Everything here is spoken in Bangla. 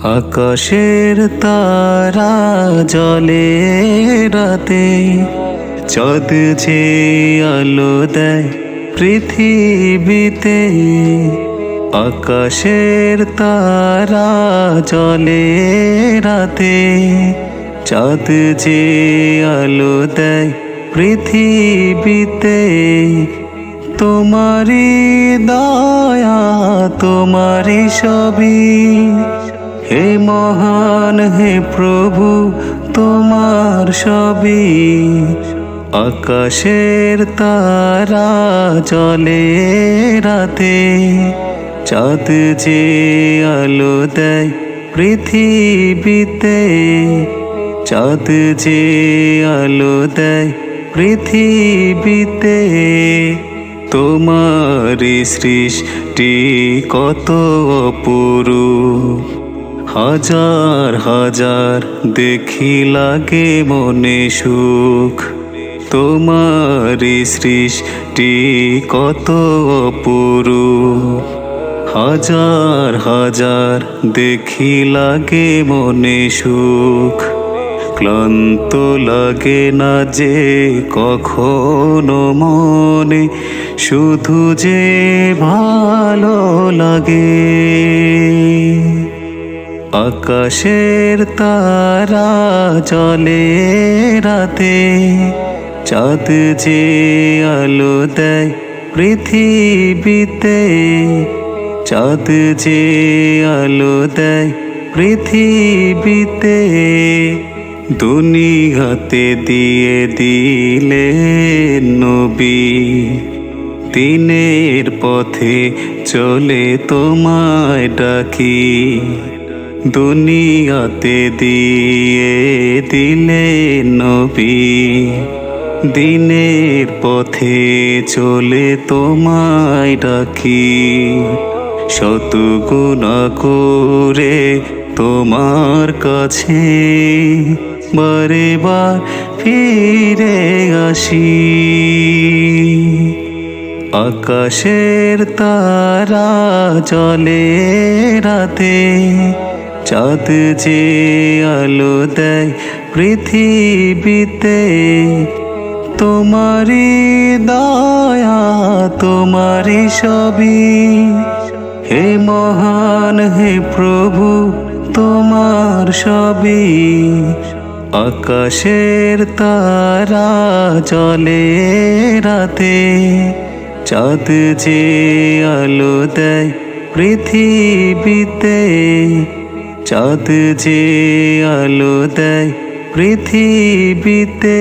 আকাশের তারা জলে রাতে, চাঁদ যে আলো দেয় পৃথিবীতে। আকাশের তারা জলে রাতে, চাঁদ যে আলো দেয় পৃথিবীতে। তোমারি দয়া তোমারি সবই, হে মহান হে প্রভু তোমার সবই। আকাশের তারা জলে রাতে, চাঁদ যে আলো দেয় পৃথিবীতে। চাঁদ যে আলো দেয় পৃথিবীতে। তোমারি সৃষ্টি কত অপরূপ, হাজার হাজার দেখি লাগে মনে সুখ। তোমারি সৃষ্টি কত অপরূপ, হাজার হাজার দেখি লাগে মনে সুখ। ক্লান্ত লাগে না যে কখনো মনে, শুধু যে ভালো লাগে। আকাশের তারা জলে রাতে, চাঁদ যে আলো দেয় পৃথিবীতে। চাঁদ যে আলো দেয় পৃথিবীতে। দুনিয়াতে দিয়ে দিলে নবী, দিনের পথে চলে তোমায় ডাকি। দুনিয়াতে দিয়ে দিলে নবী, দিনের পথে চলে তোমায় ডাকি। শত গুনাহ করে তোমার কাছে বারে বার ফিরে আসি। আকাশের তারা জলে রাতে, চাঁদ যে আলো দেয় পৃথিবীতে। তোমারি দয়া তোমারি সবই, হে মহান হে প্রভু তোমার সবই। আকাশের তারা জলে রাতে, চাঁদ যে আলো দেয় পৃথিবীতে। চাঁদ যে আলো দেয় পৃথিবীতে।